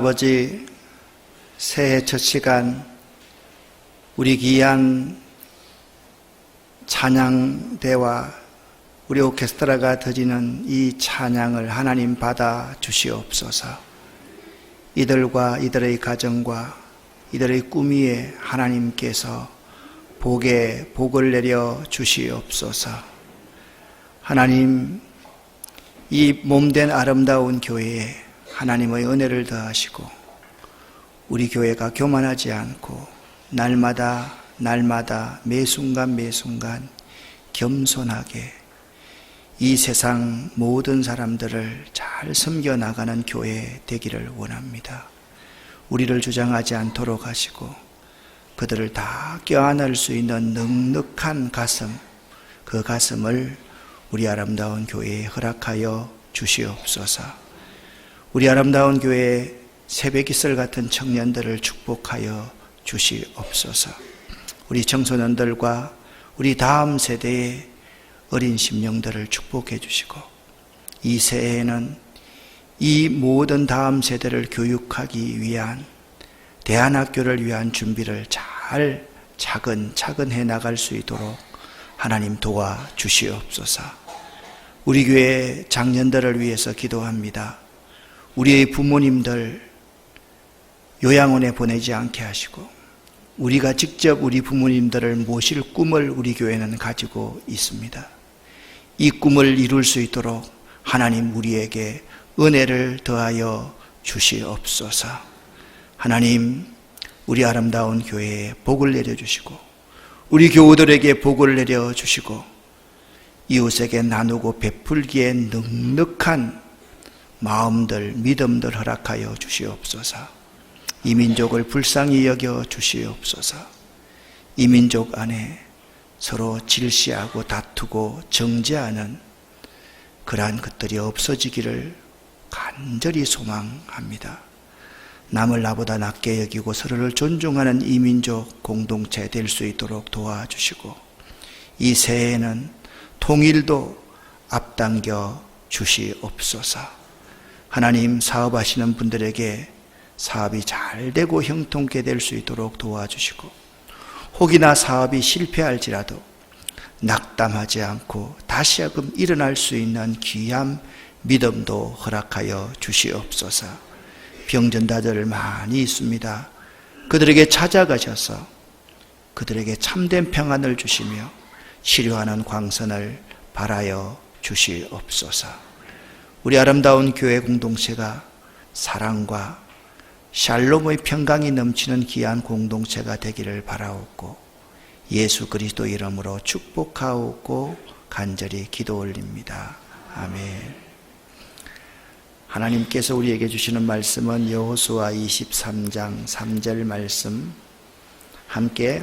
아버지, 새해 첫 시간 우리 귀한 찬양대와 우리 오케스트라가 드리는 이 찬양을 하나님 받아 주시옵소서. 이들과 이들의 가정과 이들의 꿈 위에 하나님께서 복을 내려 주시옵소서. 하나님, 이 몸된 아름다운 교회에 하나님의 은혜를 더하시고 우리 교회가 교만하지 않고 날마다 매 순간 겸손하게 이 세상 모든 사람들을 잘 섬겨나가는 교회 되기를 원합니다. 우리를 주장하지 않도록 하시고 그들을 다 껴안을 수 있는 넉넉한 가슴, 그 가슴을 우리 아름다운 교회에 허락하여 주시옵소서. 우리 아름다운 교회에 새벽이슬 같은 청년들을 축복하여 주시옵소서. 우리 청소년들과 우리 다음 세대의 어린 심령들을 축복해 주시고 이 새해에는 이 모든 다음 세대를 교육하기 위한 대안학교를 위한 준비를 잘 차근차근 해나갈 수 있도록 하나님 도와주시옵소서. 우리 교회 장년들을 위해서 기도합니다. 우리의 부모님들 요양원에 보내지 않게 하시고 우리가 직접 우리 부모님들을 모실 꿈을 우리 교회는 가지고 있습니다. 이 꿈을 이룰 수 있도록 하나님 우리에게 은혜를 더하여 주시옵소서. 하나님, 우리 아름다운 교회에 복을 내려주시고 우리 교우들에게 복을 내려주시고 이웃에게 나누고 베풀기에 넉넉한 마음들, 믿음들 허락하여 주시옵소서. 이 민족을 불쌍히 여겨 주시옵소서. 이 민족 안에 서로 질시하고 다투고 정죄하는 그러한 것들이 없어지기를 간절히 소망합니다. 남을 나보다 낮게 여기고 서로를 존중하는 이 민족 공동체 될 수 있도록 도와주시고 이 새해에는 통일도 앞당겨 주시옵소서. 하나님, 사업하시는 분들에게 사업이 잘 되고 형통케 될 수 있도록 도와주시고 혹이나 사업이 실패할지라도 낙담하지 않고 다시 한번 일어날 수 있는 귀한 믿음도 허락하여 주시옵소서. 병전자들 많이 있습니다. 그들에게 찾아가셔서 그들에게 참된 평안을 주시며 치료하는 광선을 발하여 주시옵소서. 우리 아름다운 교회 공동체가 사랑과 샬롬의 평강이 넘치는 귀한 공동체가 되기를 바라옵고 예수 그리스도 이름으로 축복하옵고 간절히 기도 올립니다. 아멘. 하나님께서 우리에게 주시는 말씀은 여호수아 23장 3절 말씀 함께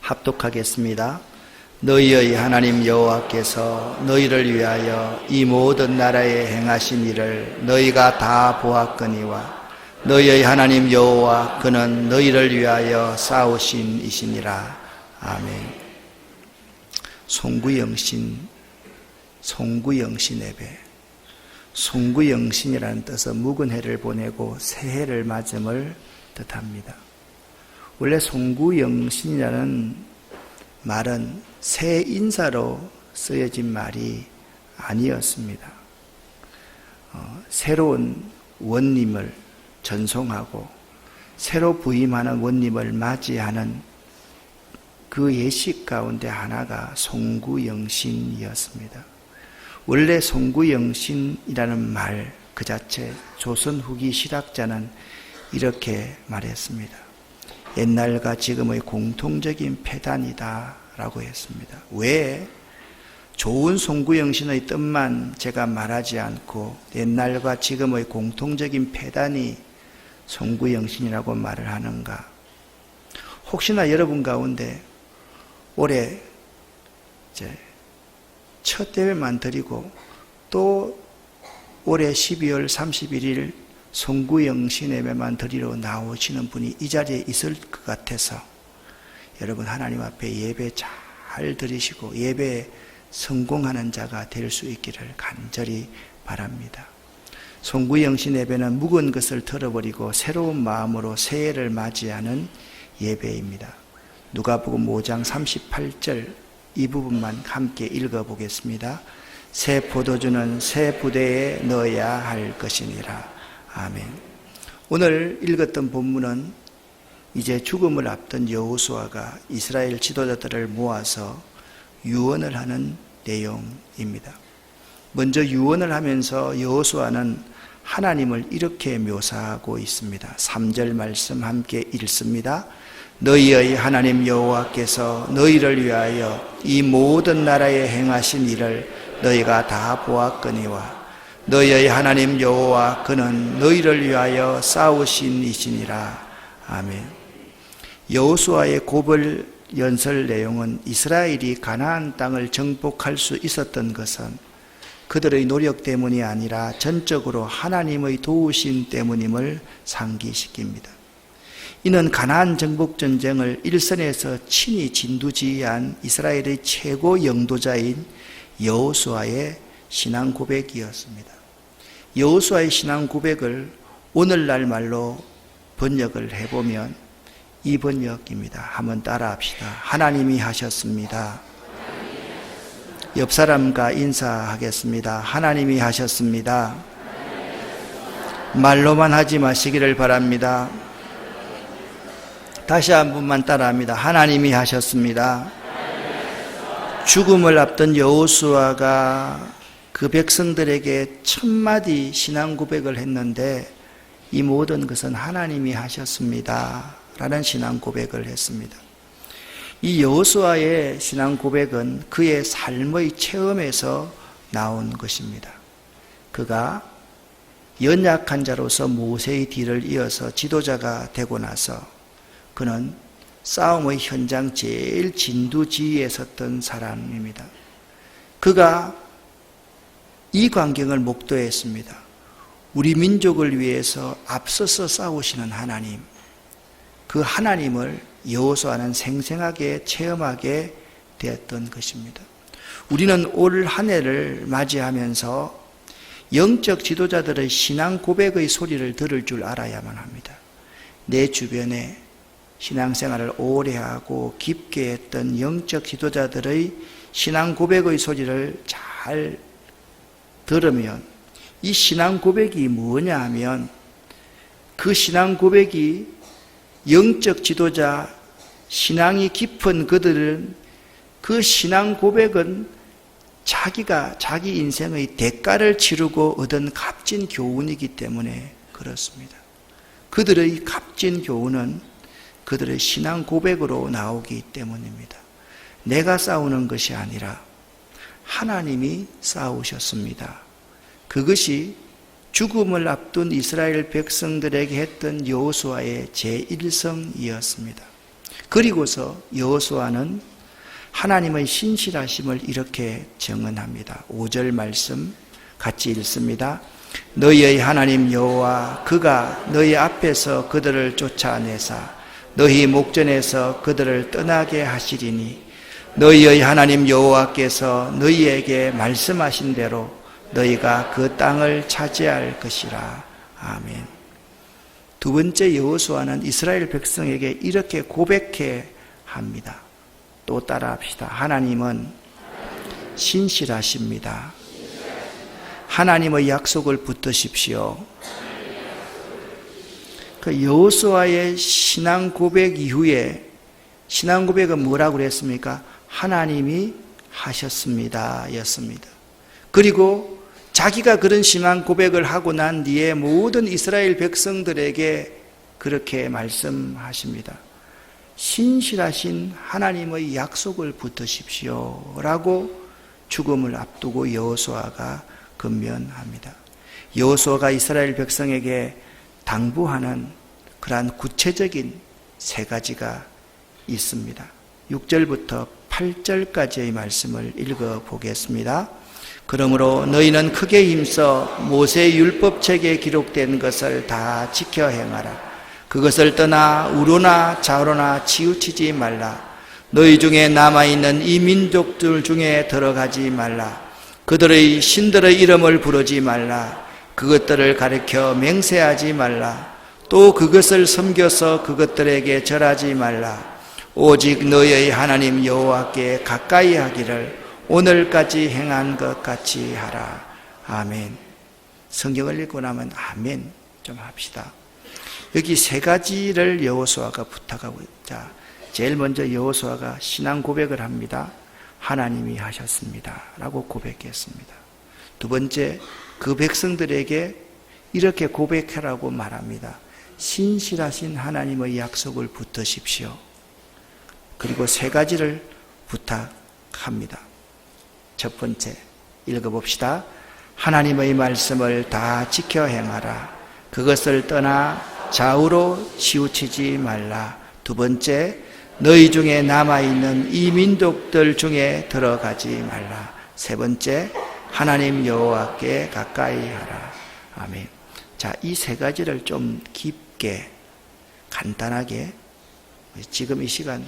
합독하겠습니다. 너희의 하나님 여호와께서 너희를 위하여 이 모든 나라에 행하신 일을 너희가 다 보았거니와 너희의 하나님 여호와 그는 너희를 위하여 싸우신 이시니라. 아멘. 송구영신 예배. 송구영신이라는 뜻은 묵은 해를 보내고 새해를 맞음을 뜻합니다. 원래 송구영신이라는 말은 새 인사로 쓰여진 말이 아니었습니다. 새로운 원님을 전송하고 새로 부임하는 원님을 맞이하는 그 예식 가운데 하나가 송구영신이었습니다. 원래 송구영신이라는 말 그 자체 조선 후기 실학자는 이렇게 말했습니다. 옛날과 지금의 공통적인 폐단이다 라고 했습니다. 왜? 좋은 송구영신의 뜻만 제가 말하지 않고 옛날과 지금의 공통적인 폐단이 송구영신이라고 말을 하는가? 혹시나 여러분 가운데 올해 첫 대회만 드리고 또 올해 12월 31일 송구영신 예배만 드리러 나오시는 분이 이 자리에 있을 것 같아서 여러분 하나님 앞에 예배 잘 드리시고 예배에 성공하는 자가 될 수 있기를 간절히 바랍니다. 송구영신 예배는 묵은 것을 털어버리고 새로운 마음으로 새해를 맞이하는 예배입니다. 누가복음 5장 38절 이 부분만 함께 읽어보겠습니다. 새 포도주는 새 부대에 넣어야 할 것이니라. 아멘. 오늘 읽었던 본문은 이제 죽음을 앞둔 여호수아가 이스라엘 지도자들을 모아서 유언을 하는 내용입니다. 먼저 유언을 하면서 여호수아는 하나님을 이렇게 묘사하고 있습니다. 3절 말씀 함께 읽습니다. 너희의 하나님 여호와께서 너희를 위하여 이 모든 나라에 행하신 일을 너희가 다 보았거니와 너희의 하나님 여호와 그는 너희를 위하여 싸우신 이시니라. 아멘. 여호수아의 고별 연설 내용은 이스라엘이 가나안 땅을 정복할 수 있었던 것은 그들의 노력 때문이 아니라 전적으로 하나님의 도우심 때문임을 상기시킵니다. 이는 가나안 정복 전쟁을 일선에서 친히 진두지휘한 이스라엘의 최고 영도자인 여호수아의 신앙 고백이었습니다. 여호수아의 신앙 고백을 오늘날 말로 번역을 해보면 이 번역입니다. 한번 따라합시다. 하나님이 하셨습니다. 옆 사람과 인사하겠습니다. 하나님이 하셨습니다. 말로만 하지 마시기를 바랍니다. 다시 한 번만 따라합니다. 하나님이 하셨습니다. 죽음을 앞둔 여호수아가 그 백성들에게 1000마디 신앙 고백을 했는데 이 모든 것은 하나님이 하셨습니다 라는 신앙 고백을 했습니다. 이 여호수아의 신앙 고백은 그의 삶의 체험에서 나온 것입니다. 그가 연약한 자로서 모세의 뒤를 이어서 지도자가 되고 나서 그는 싸움의 현장 제일 진두지휘에 섰던 사람입니다. 그가 이 광경을 목도했습니다. 우리 민족을 위해서 앞서서 싸우시는 하나님, 그 하나님을 여호수아는 생생하게 체험하게 되었던 것입니다. 우리는 올 한 해를 맞이하면서 영적 지도자들의 신앙 고백의 소리를 들을 줄 알아야만 합니다. 내 주변에 신앙생활을 오래 하고 깊게 했던 영적 지도자들의 신앙 고백의 소리를 잘 들으면 이 신앙 고백이 뭐냐 하면 그 신앙 고백이 영적 지도자, 신앙이 깊은 그들은 그 신앙 고백은 자기가 자기 인생의 대가를 치르고 얻은 값진 교훈이기 때문에 그렇습니다. 그들의 값진 교훈은 그들의 신앙 고백으로 나오기 때문입니다. 내가 싸우는 것이 아니라 하나님이 싸우셨습니다. 그것이 죽음을 앞둔 이스라엘 백성들에게 했던 여호수아의 제1성이었습니다. 그리고서 여호수아는 하나님의 신실하심을 이렇게 증언합니다. 5절 말씀 같이 읽습니다. 너희의 하나님 여호와 그가 너희 앞에서 그들을 쫓아내사 너희 목전에서 그들을 떠나게 하시리니 너희의 하나님 여호와께서 너희에게 말씀하신 대로 너희가 그 땅을 차지할 것이라. 아멘. 두 번째 여호수아는 이스라엘 백성에게 이렇게 고백해 합니다. 또 따라합시다. 하나님은 신실하십니다. 하나님의 약속을 붙드십시오. 그 여호수아의 신앙 고백 이후에 신앙 고백은 뭐라고 그랬습니까? 하나님이 하셨습니다 였습니다. 그리고 자기가 그런 신앙 고백을 하고 난 뒤에 모든 이스라엘 백성들에게 그렇게 말씀하십니다. 신실하신 하나님의 약속을 붙드십시오 라고 죽음을 앞두고 여호수아가 권면합니다. 여호수아가 이스라엘 백성에게 당부하는 그러한 구체적인 세 가지가 있습니다. 6절부터 8절까지의 말씀을 읽어보겠습니다. 그러므로 너희는 크게 힘써 모세의 율법책에 기록된 것을 다 지켜 행하라. 그것을 떠나 우로나 좌로나 치우치지 말라. 너희 중에 남아있는 이 민족들 중에 들어가지 말라. 그들의 신들의 이름을 부르지 말라. 그것들을 가리켜 맹세하지 말라. 또 그것을 섬겨서 그것들에게 절하지 말라. 오직 너희의 하나님 여호와께 가까이 하기를 오늘까지 행한 것 같이 하라. 아멘. 성경을 읽고 나면 아멘 좀 합시다. 여기 세 가지를 여호수아가 부탁하고 있다. 제일 먼저 여호수아가 신앙 고백을 합니다. 하나님이 하셨습니다 라고 고백했습니다. 두 번째, 그 백성들에게 이렇게 고백하라고 말합니다. 신실하신 하나님의 약속을 붙드십시오. 그리고 세 가지를 부탁합니다. 첫 번째, 읽어봅시다. 하나님의 말씀을 다 지켜 행하라. 그것을 떠나 좌우로 치우치지 말라. 두 번째, 너희 중에 남아있는 이 민족들 중에 들어가지 말라. 세 번째, 하나님 여호와께 가까이 하라. 아멘. 자, 이 세 가지를 좀 깊게 간단하게, 지금 이 시간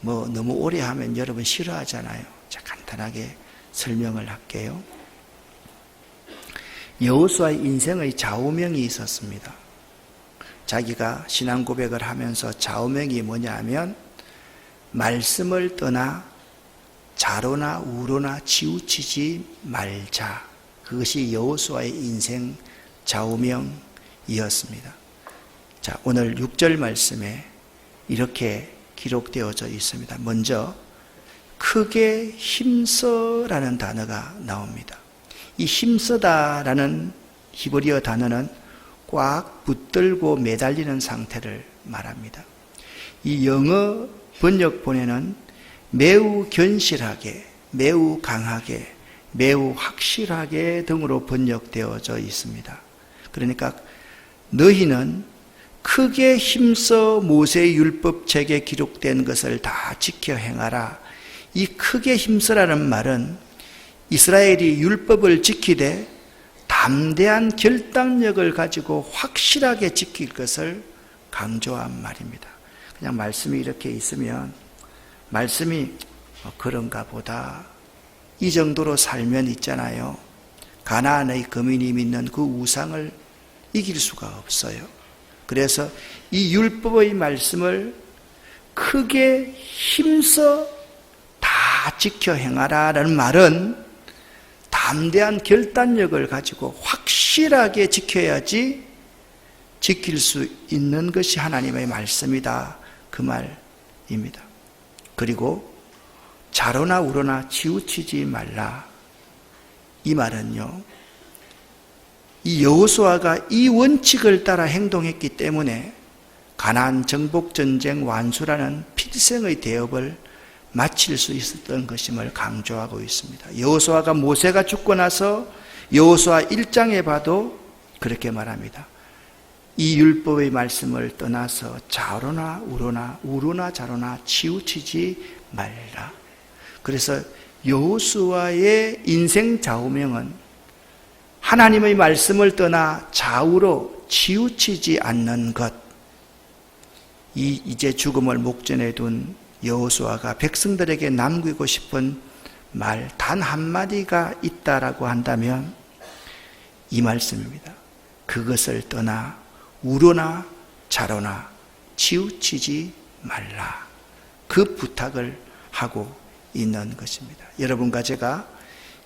너무 오래 하면 여러분 싫어하잖아요. 자, 간단하게 설명을 할게요. 여호수아의 인생의 좌우명이 있었습니다. 자기가 신앙 고백을 하면서 좌우명이 뭐냐 하면 말씀을 떠나 좌로나 우로나 치우치지 말자. 그것이 여호수아의 인생 좌우명이었습니다. 자, 오늘 6절 말씀에 이렇게 기록되어져 있습니다. 먼저 크게 힘써라는 단어가 나옵니다. 이 힘쓰다라는 히브리어 단어는 꽉 붙들고 매달리는 상태를 말합니다. 이 영어 번역본에는 매우 견실하게, 매우 강하게, 매우 확실하게 등으로 번역되어져 있습니다. 그러니까 너희는 크게 힘써 모세의 율법책에 기록된 것을 다 지켜 행하라. 이 크게 힘써라는 말은 이스라엘이 율법을 지키되 담대한 결단력을 가지고 확실하게 지킬 것을 강조한 말입니다. 그냥 말씀이 이렇게 있으면 말씀이 그런가 보다 이 정도로 살면 있잖아요. 가나안의 거민이 믿는 그 우상을 이길 수가 없어요. 그래서 이 율법의 말씀을 크게 힘써 다 지켜 행하라는 말은 담대한 결단력을 가지고 확실하게 지켜야지 지킬 수 있는 것이 하나님의 말씀이다. 그 말입니다. 그리고 좌로나 우로나 치우치지 말라. 이 말은요, 이 여호수아가 이 원칙을 따라 행동했기 때문에 가나안 정복전쟁 완수라는 필생의 대업을 마칠 수 있었던 것임을 강조하고 있습니다. 여호수아가 모세가 죽고 나서 여호수아 1장에 봐도 그렇게 말합니다. 이 율법의 말씀을 떠나서 좌로나 우로나 우로나 좌로나 치우치지 말라. 그래서 여호수아의 인생 좌우명은 하나님의 말씀을 떠나 좌우로 치우치지 않는 것. 이제 죽음을 목전에 둔 여호수아가 백성들에게 남기고 싶은 말 단 한마디가 있다라고 한다면 이 말씀입니다. 그것을 떠나 우로나 좌로나 치우치지 말라. 그 부탁을 하고 있는 것입니다. 여러분과 제가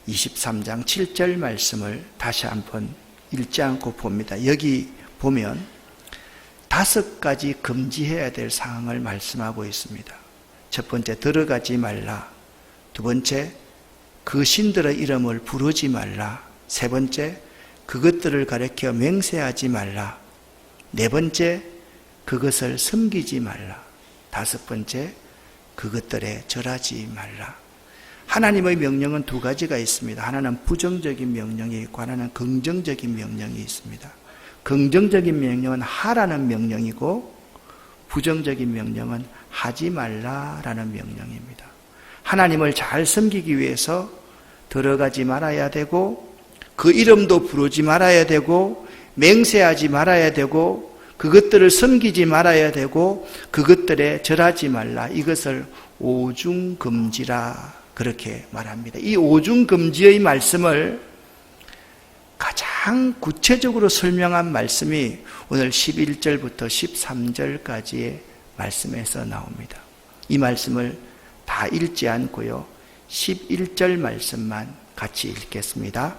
23장 7절 말씀을 다시 한번 읽지 않고 봅니다. 여기 보면 5가지 금지해야 될 상황을 말씀하고 있습니다. 첫 번째, 들어가지 말라. 두 번째, 그 신들의 이름을 부르지 말라. 세 번째, 그것들을 가리켜 맹세하지 말라. 네 번째, 그것을 섬기지 말라. 다섯 번째, 그것들에 절하지 말라. 하나님의 명령은 2가지가 있습니다. 하나는 부정적인 명령이 있고 하나는 긍정적인 명령이 있습니다. 긍정적인 명령은 하라는 명령이고 부정적인 명령은 하지 말라라는 명령입니다. 하나님을 잘 섬기기 위해서 들어가지 말아야 되고 그 이름도 부르지 말아야 되고 맹세하지 말아야 되고 그것들을 섬기지 말아야 되고 그것들에 절하지 말라. 이것을 오중금지라 그렇게 말합니다. 이 오중금지의 말씀을 가장 구체적으로 설명한 말씀이 오늘 11절부터 13절까지의 말씀에서 나옵니다. 이 말씀을 다 읽지 않고요, 11절 말씀만 같이 읽겠습니다.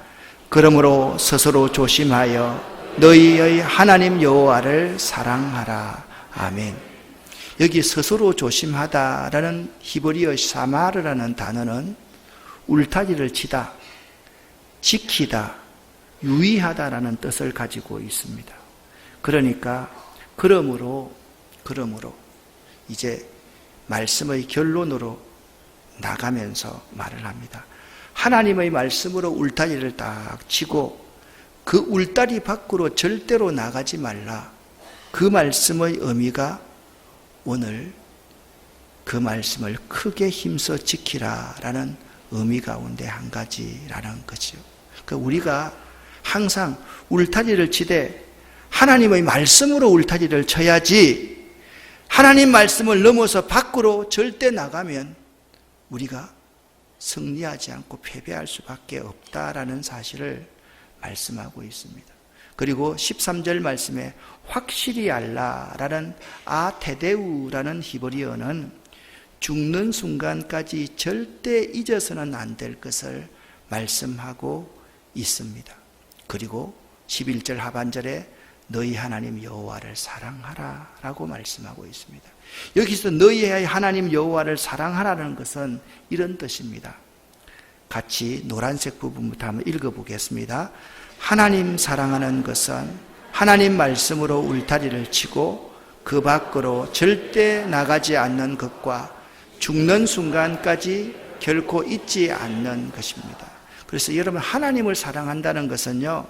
그러므로 스스로 조심하여 너희의 하나님 여호와를 사랑하라. 아멘. 여기 스스로 조심하다라는 히브리어 샤마르라는 단어는 울타리를 치다, 지키다, 유의하다라는 뜻을 가지고 있습니다. 그러니까 그러므로 이제 말씀의 결론으로 나가면서 말을 합니다. 하나님의 말씀으로 울타리를 딱 치고 그 울타리 밖으로 절대로 나가지 말라. 그 말씀의 의미가 오늘 그 말씀을 크게 힘써 지키라라는 의미 가운데 한 가지라는 거죠. 그러니까 우리가 항상 울타리를 치되 하나님의 말씀으로 울타리를 쳐야지, 하나님 말씀을 넘어서 밖으로 절대 나가면 우리가 승리하지 않고 패배할 수밖에 없다라는 사실을 말씀하고 있습니다. 그리고 13절 말씀에 확실히 알라라는 아테데우라는 히브리어는 죽는 순간까지 절대 잊어서는 안 될 것을 말씀하고 있습니다. 그리고 11절 하반절에 너희 하나님 여호와를 사랑하라 라고 말씀하고 있습니다. 여기서 너희의 하나님 여호와를 사랑하라는 것은 이런 뜻입니다. 같이 노란색 부분부터 한번 읽어보겠습니다. 하나님 사랑하는 것은 하나님 말씀으로 울타리를 치고 그 밖으로 절대 나가지 않는 것과 죽는 순간까지 결코 잊지 않는 것입니다. 그래서 여러분, 하나님을 사랑한다는 것은요,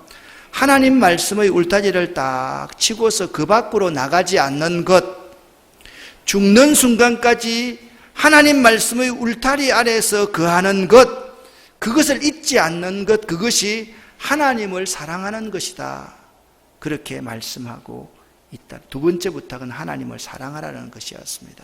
하나님 말씀의 울타리를 딱 치고서 그 밖으로 나가지 않는 것, 죽는 순간까지 하나님 말씀의 울타리 아래에서 거하는 것, 그것을 잊지 않는 것, 그것이 하나님을 사랑하는 것이다. 그렇게 말씀하고 있다. 두 번째 부탁은 하나님을 사랑하라는 것이었습니다.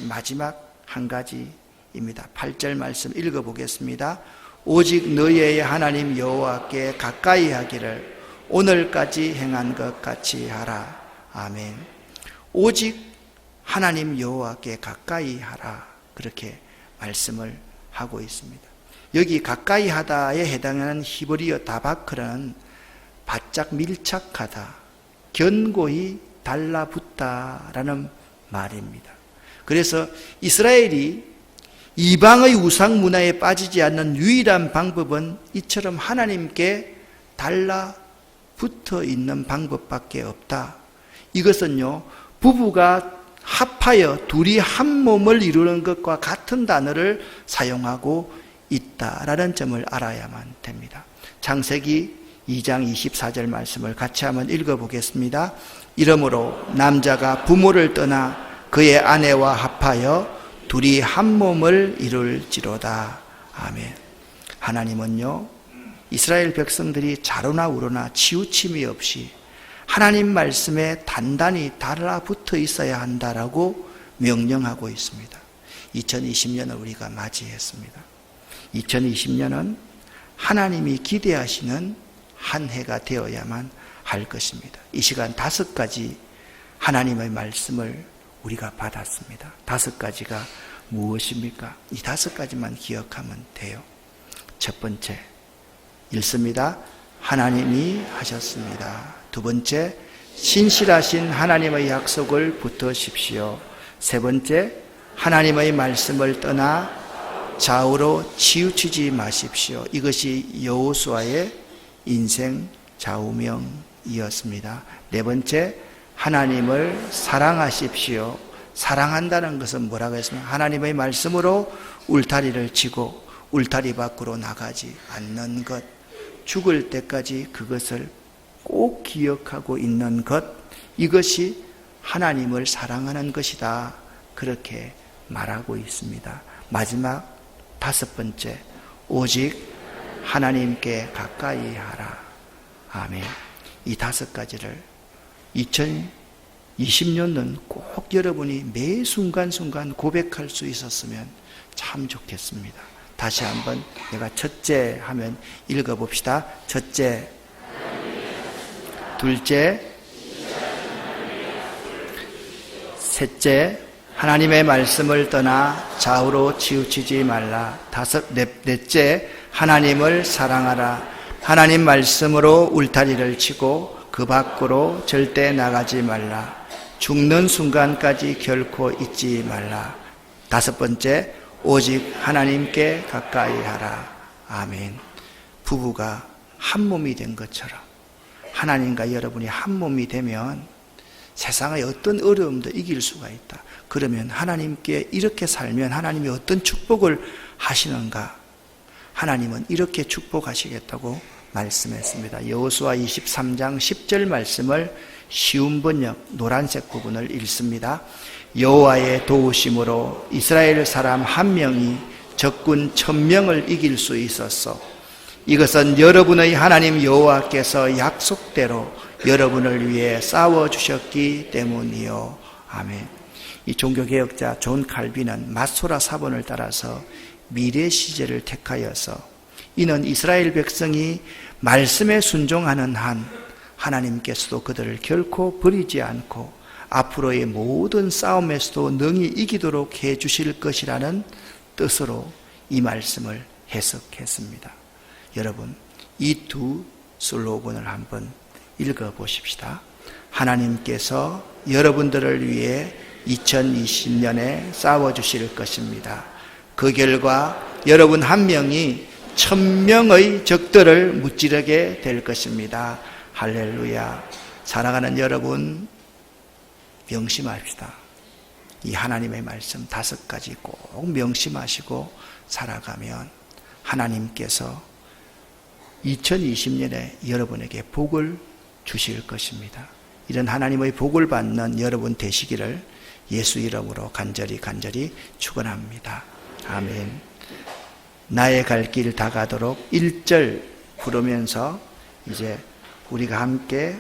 마지막 한 가지입니다. 8절 말씀 읽어보겠습니다. 오직 너희의 하나님 여호와께 가까이 하기를 오늘까지 행한 것 같이 하라. 아멘. 오직 하나님 여호와께 가까이 하라. 그렇게 말씀을 하고 있습니다. 여기 가까이 하다에 해당하는 히브리어 다바크는 바짝 밀착하다, 견고히 달라붙다라는 말입니다. 그래서 이스라엘이 이방의 우상 문화에 빠지지 않는 유일한 방법은 이처럼 하나님께 달라붙어 있는 방법밖에 없다. 이것은요, 부부가 합하여 둘이 한 몸을 이루는 것과 같은 단어를 사용하고 있다라는 점을 알아야만 됩니다. 창세기 2장 24절 말씀을 같이 한번 읽어보겠습니다. 이러므로 남자가 부모를 떠나 그의 아내와 합하여 둘이 한 몸을 이룰지로다. 아멘. 하나님은요, 이스라엘 백성들이 자로나 우로나 치우침이 없이 하나님 말씀에 단단히 달라붙어 있어야 한다라고 명령하고 있습니다. 2020년을 우리가 맞이했습니다. 2020년은 하나님이 기대하시는 한 해가 되어야만 할 것입니다. 이 시간 5가지 하나님의 말씀을 우리가 받았습니다. 5가지가 무엇입니까? 이 5가지만 기억하면 돼요. 첫 번째, 읽습니다. 하나님이 하셨습니다. 두 번째, 신실하신 하나님의 약속을 붙드십시오. 세 번째, 하나님의 말씀을 떠나 좌우로 치우치지 마십시오. 이것이 여호수아의 인생 좌우명이었습니다. 네 번째, 하나님을 사랑하십시오. 사랑한다는 것은 뭐라고 했습니까? 하나님의 말씀으로 울타리를 치고 울타리 밖으로 나가지 않는 것, 죽을 때까지 그것을 꼭 기억하고 있는 것, 이것이 하나님을 사랑하는 것이다. 그렇게 말하고 있습니다. 마지막 5번째, 오직 하나님께 가까이 하라. 아멘. 이 5가지를 2020년은 꼭 여러분이 매 순간순간 고백할 수 있었으면 참 좋겠습니다. 다시 한번 내가 첫째 하면 읽어봅시다. 첫째, 둘째, 셋째, 하나님의 말씀을 떠나 좌우로 치우치지 말라. 넷째, 하나님을 사랑하라. 하나님 말씀으로 울타리를 치고 그 밖으로 절대 나가지 말라. 죽는 순간까지 결코 잊지 말라. 다섯 번째, 오직 하나님께 가까이 하라. 아멘. 부부가 한 몸이 된 것처럼 하나님과 여러분이 한 몸이 되면 세상의 어떤 어려움도 이길 수가 있다. 그러면 하나님께 이렇게 살면 하나님이 어떤 축복을 하시는가? 하나님은 이렇게 축복하시겠다고 말씀했습니다. 여호수아 23장 10절 말씀을 쉬운 번역 노란색 부분을 읽습니다. 여호와의 도우심으로 이스라엘 사람 한 명이 적군 1000명을 이길 수 있었어. 이것은 여러분의 하나님 여호와께서 약속대로 여러분을 위해 싸워주셨기 때문이요. 아멘. 이 종교개혁자 존 칼빈은 마소라 사본을 따라서 미래 시제를 택하여서 이는 이스라엘 백성이 말씀에 순종하는 한 하나님께서도 그들을 결코 버리지 않고 앞으로의 모든 싸움에서도 능히 이기도록 해주실 것이라는 뜻으로 이 말씀을 해석했습니다. 여러분, 이 두 슬로건을 한번 읽어보십시다. 하나님께서 여러분들을 위해 2020년에 싸워주실 것입니다. 그 결과 여러분 한 명이 1000명의 적들을 무찌르게 될 것입니다. 할렐루야. 사랑하는 여러분, 명심합시다. 이 하나님의 말씀 5가지 꼭 명심하시고 살아가면 하나님께서 2020년에 여러분에게 복을 주실 것입니다. 이런 하나님의 복을 받는 여러분 되시기를 예수 이름으로 간절히 축원합니다. 아멘. 나의 갈 길 다가도록 1절 부르면서 이제 우리가 함께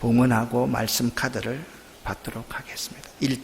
봉헌하고 말씀 카드를 받도록 하겠습니다. 1절